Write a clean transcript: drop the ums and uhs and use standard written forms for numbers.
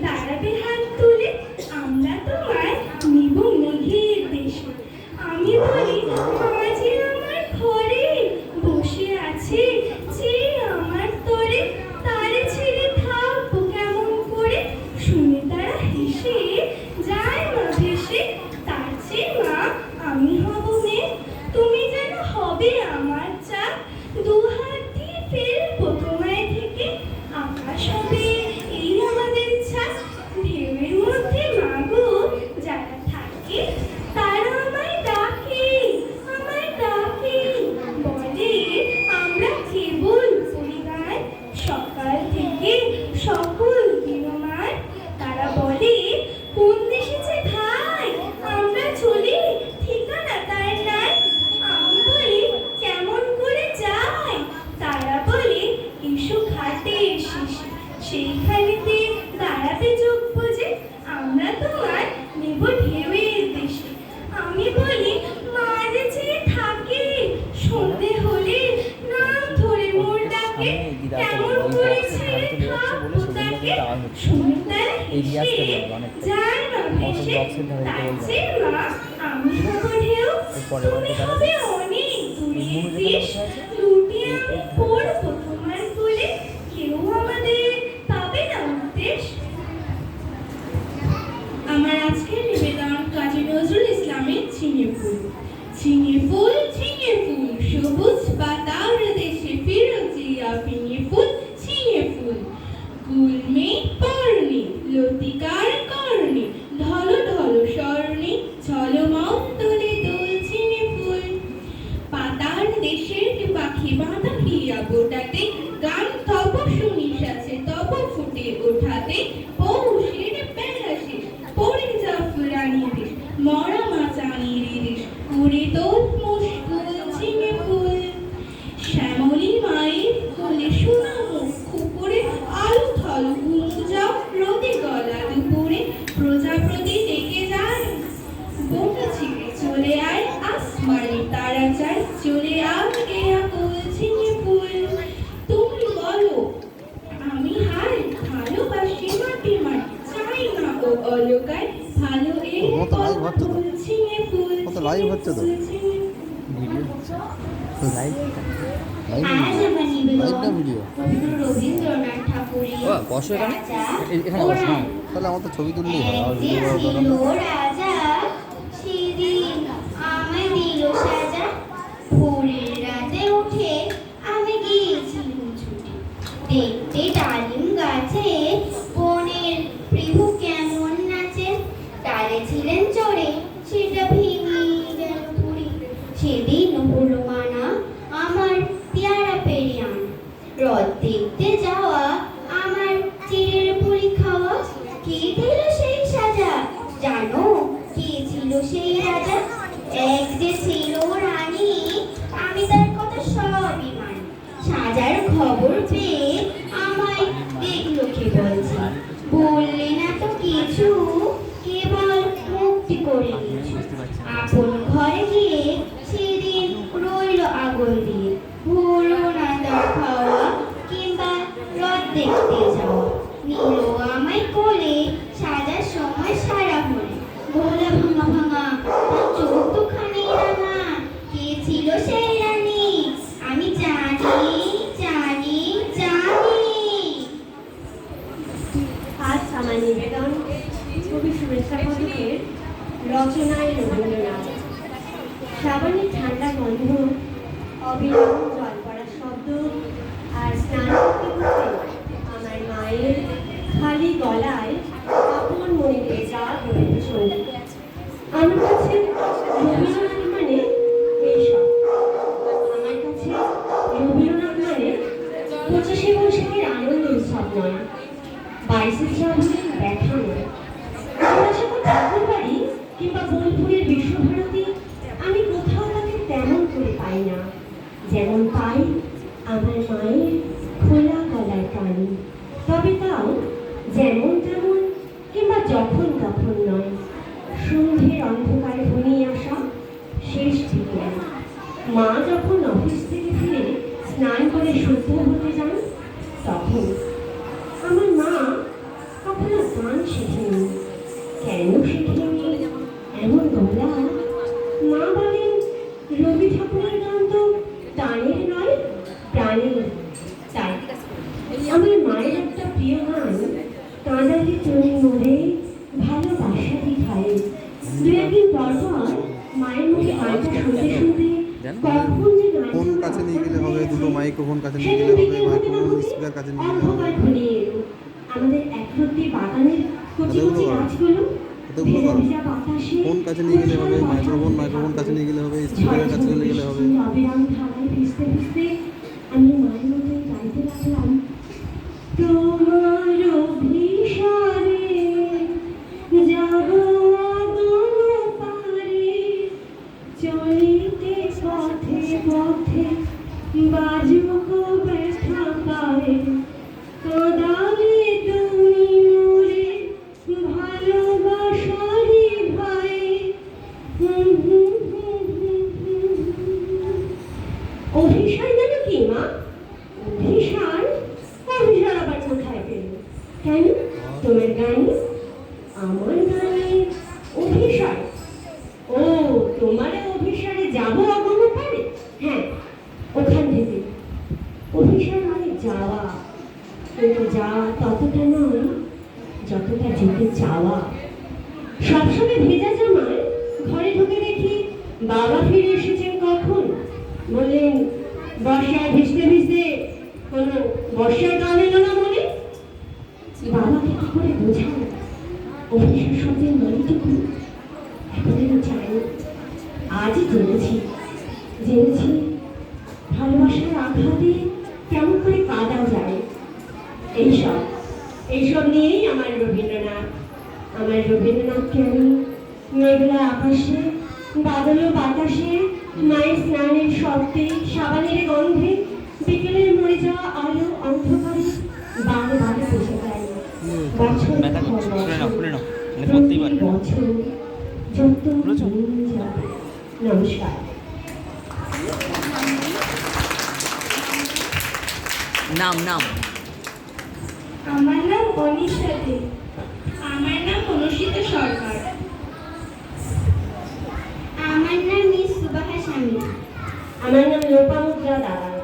দাঁড়াবে হাত তুলে, আমরা তোমায় নিব মেঘের দেশে। আমি বলি মাঝে আমার ঘরে বসে আছে যে আমার তরে, তারে ছেড়ে থাকবো কেমন করে? শুনে তারা হেসে যায় মা ভেসে, তার চেয়ে মা আমি হব মেয়ে, তুমি যেন হবে আমার চাঁদ, দুহাত দিয়ে ফেলবো তোমায় থেকে, আকাশ হবে এই আমাদের ছাদ। ঢেউয়ের মধ্যে মাগো যারা থাকে, তারা আমায় ডাকে, আমায় ডাকে, বলে আমরা কেবল পরিবার, সকাল থেকে সকল দিনমান। তারা বলে কোন দেশে যে ভাই আমরা চলি, ঠিকানা তার নাই। আমি বলি কেমন করে যাই, তারা বলে এসো ঘাটে শেষে, সেইখানেতে দাঁড়াতে যোগ্য যে, আমরা তোমার নেব ঢেউয়ের দেশে। আমি বলি মাঝে চেয়ে থাকে, সন্ধে হলে নাম ধরে মোর ডাকে, কেমন করে ছেড়ে থাকবো তাকে? শুনে তারা হেসে যায় মা ভেসে, তার চেয়ে মা আমি হব ঢেউ, তুমি হবে অনেক দূরের দেশ, লুটে আমি পড়বো তোমার কোলে, কেউ আমাদের পাবে না উদ্দেশ। আমার আজকের নিবেদন কাজী নজরুল ইসলামের ঝিঙে ফুল। ঝিঙে ফুল, ঝিঙে ফুল, সবুজ পাতার দেশে ফিরোজিয়া ফিঙে ফুল, ঝিঙে ফুল। গুলমে পর্ণে লতিকার কর্ণে, ঢলো ঢলো স্বর্ণে, ঝলমল তোলে দোল ঝিঙে ফুল। পাতার দেশের পাখি বাঁধা হিয়া গোটাতে, গান তব শুনি সাথে তব ফুটে ওঠাতে, পৌষের বেলা শেষ পড়ে জাফরানি দেশ, মরা মাচানির দেশ, করে তোল মুশকুল ঝিঙে ফুল। শ্যামলী মায়ের কোলে সোনা মুখ খুপড়ে, আলো থল ঘুমু যাও রোদে গলা দুপুরে, প্রজাপতি ডেকে যায় বোকা ছিঁড়ে চলে আয়, আসমানি তারা চাই চলে আয় এ আকুল ঝিঙে ফুল। তুমি বলো আমি হার ভালোবাসি মাটি মাটি, চাই না ও অলকায়, ভালো এ ফুল ঝিঙে ফুল। রবীন্দ্রনাথ ঠাকুরের তাহলে আমার তো ছবি তুললেই হয়। রাজা সেদিন আমায় দিল সাজা, ভোরের রাতে উঠে আমি গিয়েছিলাম ছুটে, দেখতে ডালিম গাছে বনের প্রভু কেমন নাচে, ডালে ছিলেন চড়ে সেটা ভেঙে গেল পুরি, সেদিন হলো মানা আমার পেয়ারা পেরে আনা, রথ দেখতে যাওয়া আমার চিড়ের পুরি খাওয়া, কে দিল সেই সাজা জানো, কে ছিল সেই রাজা? এক যে ছিল রানী, আমি তার কথা সবই মানি, সাজার খবর পেয়ে আমায় দেখলো কে বলছে, বললে না তো কিছু, কেবল মুক্তি করে দিয়েছো। আপন ঘরে গিয়ে সেদিন রইল আগল দিয়ে, হলো না তার খাওয়া কিংবা রথ দেখতে যাওয়া, নিল আমায় কোলে সাজার সময় সারা হলে, গলা ভাঙা ভাঙা তার চোখ দুখানি রাঙা, কে ছিল সেই রানী আমি জানি জানি জানি। আজ আমার নিবেদন কবি শুভেচ্ছা পদকের রচনায় রবীন্দ্রনাথ। শ্রাবণের ঠান্ডা গন্ধ, অবিরাম জল পড়া শব্দ, আর স্নান করতে করতে আমার মায়ের খালি গলায় আপন মনে যা বলতে শুনি। আমার কাছে রবীন্দ্রনাথ মানে এইসব, আমার কাছে রবীন্দ্রনাথ মানে 25শে বৈশাখের আনন্দ উৎসব নয়, 22শে শ্রাবণের ব্যথা নয়। আমরা যখন ঠাকুর বাড়ি কিংবা বোলপুরের বিশ্বভারতী, আমি কোথাও তাকে তেমন করে পাই না যেমন পাই আমার মায়ের খোলা গলার গান। তবে তাও যেমন তেমন কিংবা যখন তখন নয়, সন্ধ্যের অন্ধকারে ঘনিয়ে আসা শেষ দিকে মা যখন অফিস থেকে ফিরে স্নান করে শুদ্ধ হতে যান, তখন আমার মা কখনো গান আমাদের তুমি মোড়ে ভালোবাসাটি ঠাই। দু একদিন পর পর মায়ের মুখে গানটা শুনতে শুনতে কখন যে গানটা ফোন কাছে নিয়ে গেলে হবে, দুটো মাইক্রোফোন কাছে নিয়ে গেলে হবে, মাইক্রোফোন স্পিকার কাছে নিয়ে গেলে হবে। অন্ধকার ঘনিয়ে এলো। আমাদের একরত্তি বাগানের কচি কচি গাছগুলো ভেজা ভেজা বাতাসে ফোন কাছে নিয়ে গেলে হবে, মাইক্রোফোন কাছে নিয়ে গেলে হবে, স্পিকারের কাছে চলে গেলে হবে। অবিরাম ধারায় ভিজতে ভিজতে আমি মায়ের মতোই গাইতে লাগলাম, তোমার অভিসারে যাব আগুন পারে, চলিতে পথে পথে বাজুক ব্যথা পায়ে, কাঁদালে তুমি মোরে ভালোবাসারি ভাই। অভিসার মানে কি মা? অভিসার? অভিসার আবার কোথায় পেল? কেন তোমার গানে? আমার গানে অভিসার? ও, তোমার অভিসারে যাবো আগুনে পারে? হ্যাঁ, ওখান থেকে। অভিসার মানে যাওয়া, কিন্তু যাওয়া ততটা নয় যতটা যেতে চাওয়া। সবসময় ভেজা জামায় ঘরে ঢুকে দেখি বাবা ফিরে এসেছেন কখন। বললেন, বর্ষায় ভিজতে ভিজতে কোনো বর্ষার গান এলো না মনে? বাবাকে কি করে বোঝান অভিসার শব্দের মানেটুকু? এখনো জানি, আজই জেনেছি ভালোবাসার আঘাতে কেমন করে কাঁদা যায়। এইসব নিয়েই আমার রবীন্দ্রনাথকে আমি মেঘলা আকাশে, বাদল বাতাসে, মায়ের স্নানের শব্দে, সাবানের গন্ধে, বিকেলের মরে যাওয়া আলো অন্ধকারে বারে বারে বসে যায়। বছর বছর যত দিন যাবে। নমস্কার। নাম আমার নাম অনিশা দে। আমার নাম অনুষ্ঠিত সরকার। আমার নাম মিস সুবাহা স্বামী। আমার নাম লোপামুদ্রা দাস।